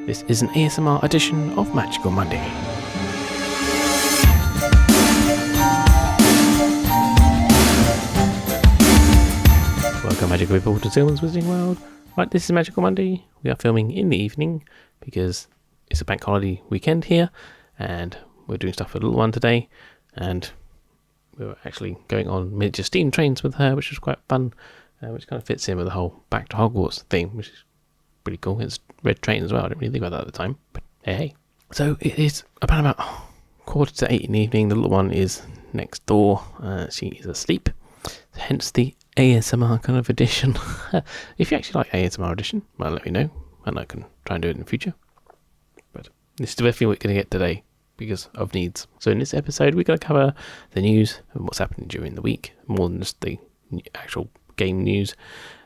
This is an ASMR edition of Magical Monday. Welcome, magical people, to Zillman's Wizarding World. Right, this is Magical Monday. We are filming in the evening because it's a bank holiday weekend here, and we're doing stuff for the little one today, and we were actually going on miniature steam trains with her, which was quite fun, which kind of fits in with the whole Back to Hogwarts theme, which is pretty cool. It's red train as well. I didn't really think about that at the time, but hey. So it is about 7:45 in the evening. The little one is next door. She is asleep, hence the ASMR kind of edition. If you actually like ASMR edition, well, let me know, and I can try and do it in the future. But this is definitely what we're going to get today because of needs. So in this episode, we're going to cover the news and what's happening during the week, more than just the actual game news.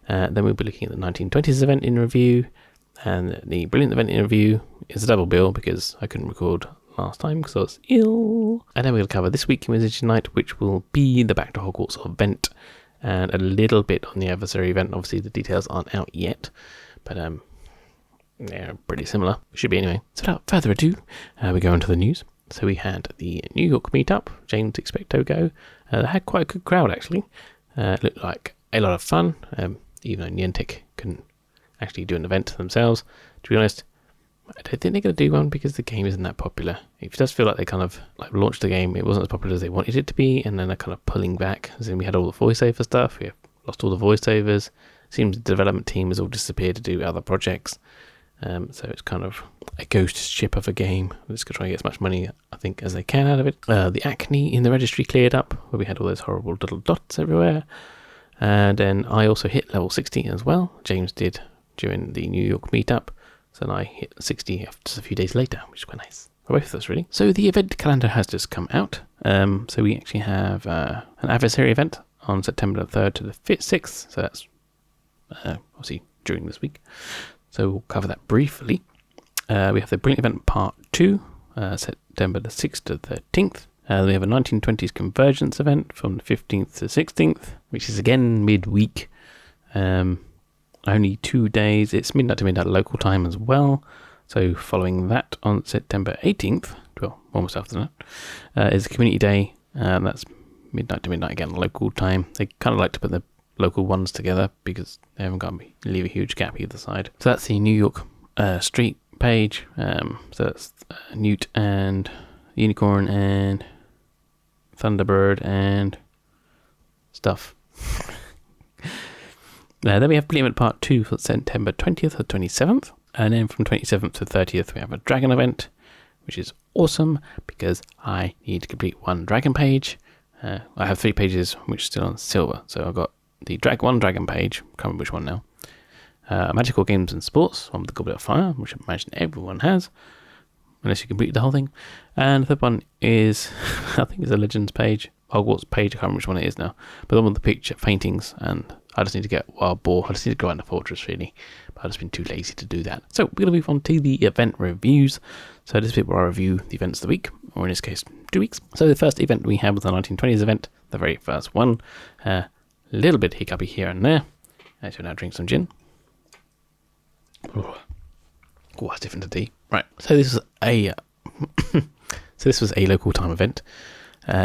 Then we'll be looking at the 1920s event in review, and the Brilliant event in review is a double bill because I couldn't record last time because I was ill. And then we'll cover this week in Wizarding Unite, which will be the Back to Hogwarts event, and a little bit on the Adversary event. Obviously the details aren't out yet, but they're pretty similar. Should be anyway. So without further ado, we go into the news. So we had the New York meetup, James Expecto Go. They had quite a good crowd actually. It looked like a lot of fun, even though Niantic couldn't actually do an event themselves. To be honest, I don't think they're going to do one because the game isn't that popular. It does feel like they kind of launched the game, it wasn't as popular as they wanted it to be, and then they're kind of pulling back. As in, we had all the voiceover stuff, we have lost all the voiceovers. Seems the development team has all disappeared to do other projects. So it's kind of a ghost ship of a game. They're just going to try and get as much money, I think, as they can out of it. The acne in the registry cleared up, where we had all those horrible little dots everywhere. And then I also hit level 60 as well. James did during the New York meetup. So then I hit 60 just a few days later, which is quite nice for both of us, really. So the event calendar has just come out. So we actually have an Adversary event on September the 3rd to the 6th. So that's obviously during this week. So we'll cover that briefly. We have the Brilliant event part 2, September the 6th to the 13th. We have a 1920s Convergence event from the 15th to 16th, which is again midweek. Only 2 days. It's midnight to midnight local time as well. So following that on September 18th, well, almost after that, is a community day. That's midnight to midnight again local time. They kind of like to put the local ones together because they haven't got to leave a huge gap either side. So that's the New York street page. So that's Newt and Unicorn and Thunderbird and stuff. Then we have Brilliant Part 2 for September 20th to 27th. And then from 27th to 30th, we have a Dragon event, which is awesome because I need to complete one Dragon page. I have 3 pages, which are still on silver. So I've got the one Dragon page, can't remember which one now. Magical Games and Sports, one with the Goblet of Fire, which I imagine everyone has, unless you complete the whole thing. And the third one is, I think it's a Legends page, Hogwarts page, I can't remember which one it is now, but the one with the picture paintings, and I just need to get Wild Boar. I just need to go out in the fortress really, but I've just been too lazy to do that. So we're going to move on to the event reviews. So this bit where I review the events of the week, or in this case 2 weeks. So the first event we had was the 1920s event, the very first one. A little bit hiccupy here and there. So now drink some gin. Oh, that's different to tea. Right, so this was a local time event.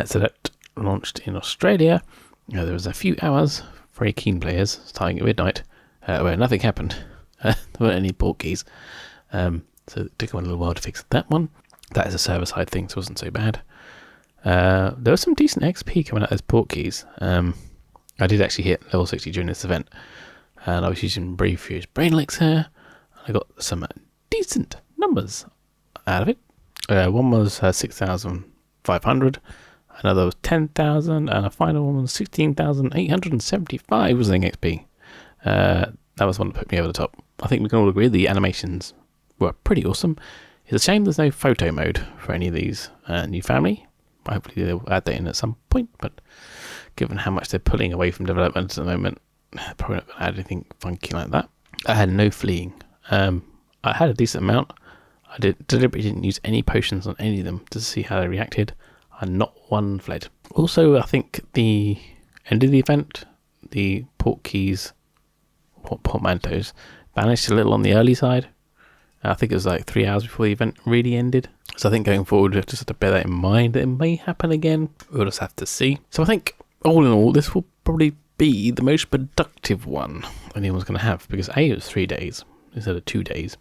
So that launched in Australia. There was a few hours, very keen players, starting at midnight, where nothing happened. There weren't any port keys. So it took them a little while to fix that one. That is a server-side thing, so it wasn't so bad. There was some decent XP coming out as port keys. I did actually hit level 60 during this event, and I was using Brave Fuse Brain Elixir. I got some decent numbers out of it. One was 6,500, another was 10,000, and a final one was 16,875 was in XP. That was one that put me over the top. I think we can all agree the animations were pretty awesome. It's a shame there's no photo mode for any of these new family. Hopefully they'll add that in at some point, but given how much they're pulling away from development at the moment, they're probably not going to add anything funky like that. I had no fleeing. I had a decent amount. I deliberately didn't use any potions on any of them to see how they reacted, and not one fled. Also, I think the end of the event, the portmanteaus vanished a little on the early side. I think it was like 3 hours before the event really ended. So I think going forward, we have to sort of bear that in mind. That it may happen again. We'll just have to see. So I think, all in all, this will probably be the most productive one anyone's going to have. Because A, it was 3 days instead of 2 days.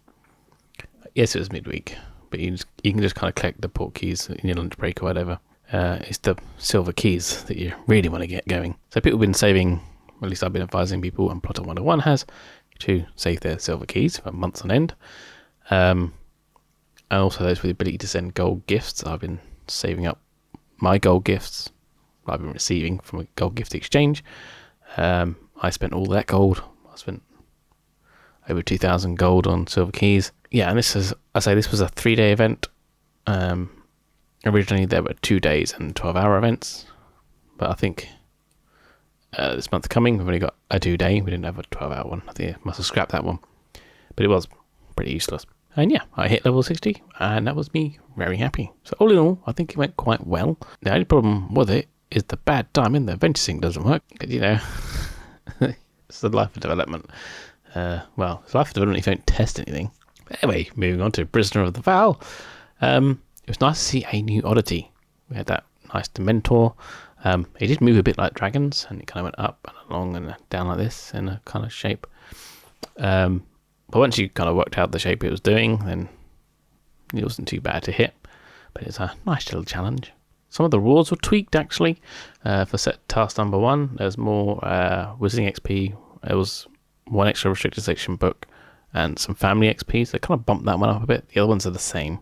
Yes, it was midweek. But you can just kind of collect the port keys in your lunch break or whatever. It's the silver keys that you really want to get going. So people have been saving, at least I've been advising people, and Plotter 101 has, to save their silver keys for months on end. And also those with the ability to send gold gifts. I've been saving up my gold gifts I've been receiving from a gold gift exchange. I spent all that gold. I spent over 2,000 gold on silver keys. Yeah, and this was a 3-day event. Originally there were 2 days and 12-hour events, but I think this month coming we've only got a 2-day. We didn't have a 12-hour one. I think I must have scrapped that one, but it was pretty useless. And yeah, I hit level 60, and that was me very happy. So all in all, I think it went quite well. The only problem with it is the bad timing. The venture sync doesn't work. You know, it's the life of development. Well, it's life of development if you don't test anything. But anyway, moving on to Prisoner of the Vow. It was nice to see a new oddity. We had that nice Dementor. It did move a bit like dragons, and it kind of went up and along and down like this in a kind of shape. But once you kind of worked out the shape it was doing, then it wasn't too bad to hit. But it's a nice little challenge. Some of the rewards were tweaked, actually. For set task number 1, there's more Wizarding XP. There was 1 extra restricted section book and some family XP, so they kind of bumped that one up a bit. The other ones are the same.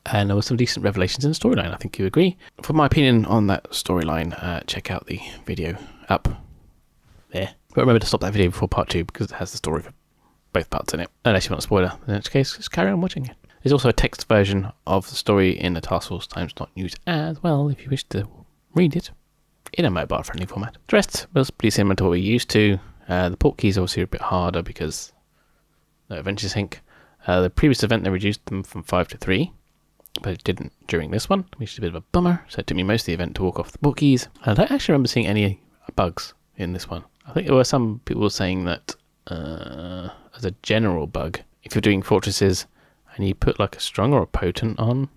And there were some decent revelations in the storyline, I think you agree. For my opinion on that storyline, check out the video up there. But remember to stop that video before part 2, because it has the story for both parts in it. Unless you want a spoiler, in which case, just carry on watching it. There's also a text version of the story in the Task Force Times Not News as well, if you wish to read it in a mobile-friendly format. The rest was pretty similar to what we're used to. The port keys obviously are a bit harder because no Adventure Sync. The previous event, they reduced them from 5 to 3. But it didn't during this one, which is a bit of a bummer. So it took me most of the event to walk off the port keys. And I don't actually remember seeing any bugs in this one. I think there were some people saying that as a general bug, if you're doing fortresses and you put like a strong or a potent on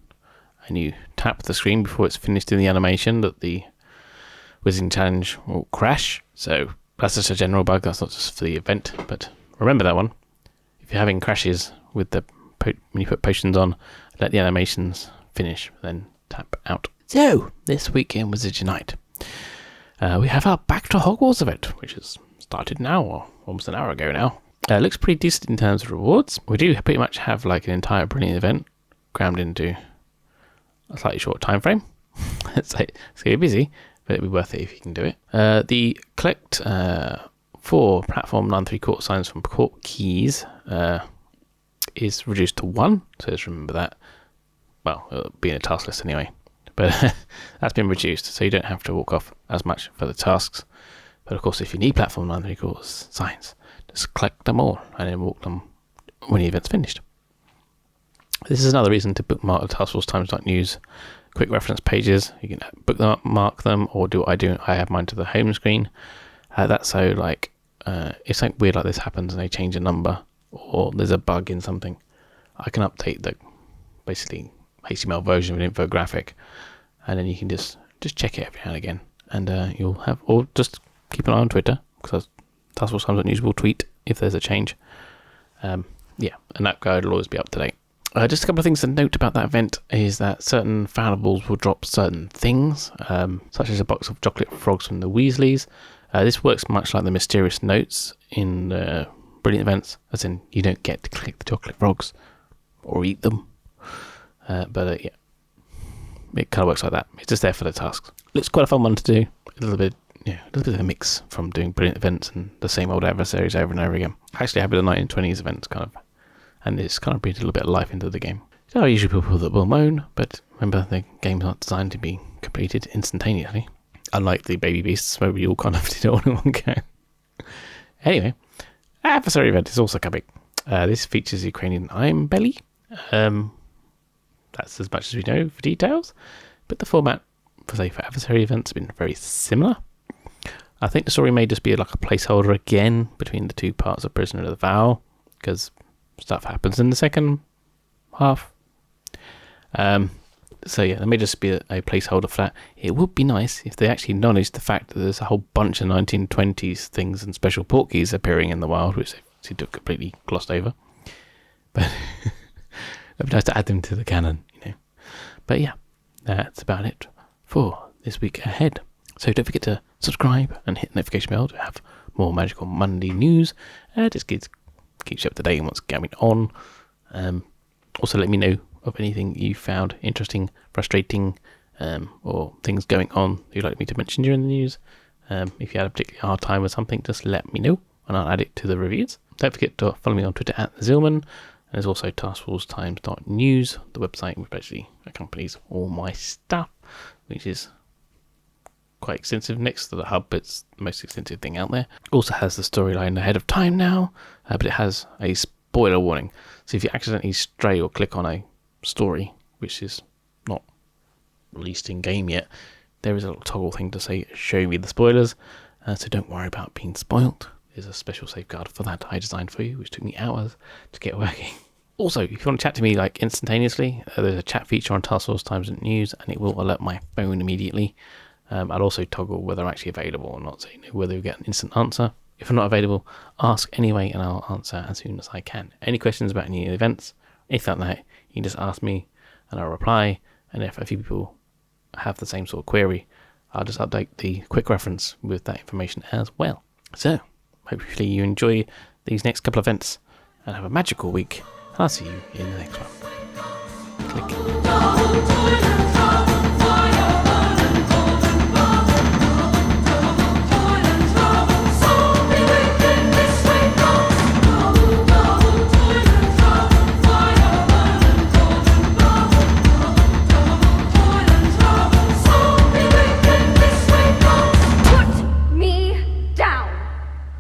and you tap the screen before it's finished in the animation, that the Wizarding Challenge will crash. So that's just a general bug, that's not just for the event. But remember that one. If you're having crashes with the when you put potions on, let the animations finish, then tap out. So, this week in Wizards Unite, we have our Back to Hogwarts event, which has started now, or almost an hour ago now. It looks pretty decent in terms of rewards. We do pretty much have like an entire brilliant event crammed into a slightly short time frame. It's going to be busy, but it'll be worth it if you can do it. The collect 4 platform 9¾ signs from port keys is reduced to 1, so just remember that. Well, it'll be in a task list anyway, but that's been reduced, so you don't have to walk off as much for the tasks. But of course, if you need platform 9¾ signs, just collect them all and then walk them when the event's finished. This is another reason to bookmark the Task Force Times News quick reference pages. You can book them up, mark them, or do what I do. I have mine to the home screen. That's so like if something weird like this happens and they change a number, or there's a bug in something, I can update the basically HTML version of an infographic, and then you can just check it every now and again, and you'll have, or just keep an eye on Twitter, because Task Force Times News will tweet if there's a change. Yeah, and that guide will always be up to date. Just a couple of things to note about that event is that certain Fowlables will drop certain things, such as a box of chocolate frogs from the Weasleys. This works much like the mysterious notes in the Brilliant events, as in you don't get to collect the chocolate frogs or eat them. But yeah, it kind of works like that. It's just there for the tasks. Looks quite a fun one to do. A little bit of a mix from doing Brilliant events and the same old adversaries over and over again. I actually have the 1920s events kind of, and it's kind of breathed a little bit of life into the game. There are usually people that will moan, but remember, the game's not designed to be completed instantaneously, unlike the Baby Beasts where we all kind of did it all in one go. Anyway, adversary event is also coming. This features Ukrainian Iron Belly. That's as much as we know for details, but the format for adversary events has been very similar. I think the story may just be like a placeholder again between the two parts of Prisoner of the Vow, because stuff happens in the second half. So yeah, there may just be a placeholder for that. It would be nice if they actually acknowledged the fact that there's a whole bunch of 1920s things and special portkeys appearing in the wild, which they seem to have completely glossed over. But it'd be nice to add them to the canon, But yeah, that's about it for this week ahead. So don't forget to subscribe and hit the notification bell to have more Magical Monday news. Just keeps you up to date on what's going on. Also, let me know of anything you found interesting, frustrating, or things going on you'd like me to mention during the news. If you had a particularly hard time with something, just let me know and I'll add it to the reviews. Don't forget to follow me on Twitter @Zillman. And there's also taskforcetimes.news, the website which basically accompanies all my stuff, which is quite extensive. Next to the hub, it's the most extensive thing out there. Also has the storyline ahead of time now, but it has a spoiler warning. So if you accidentally stray or click on a story which is not released in game yet, there is a little toggle thing to say show me the spoilers, so don't worry about being spoilt. There's a special safeguard for that I designed for you, which took me hours to get working. Also, if you want to chat to me like instantaneously, there's a chat feature on Task Force Times and News, and it will alert my phone immediately. I'll also toggle whether I'm actually available or not, so whether you get an instant answer. If I'm not available, ask anyway and I'll answer as soon as I can. Any questions about any events, anything like that, you can just ask me and I'll reply. And if a few people have the same sort of query, I'll just update the quick reference with that information as well. So, hopefully you enjoy these next couple of events and have a magical week. I'll see you in the next one. Click.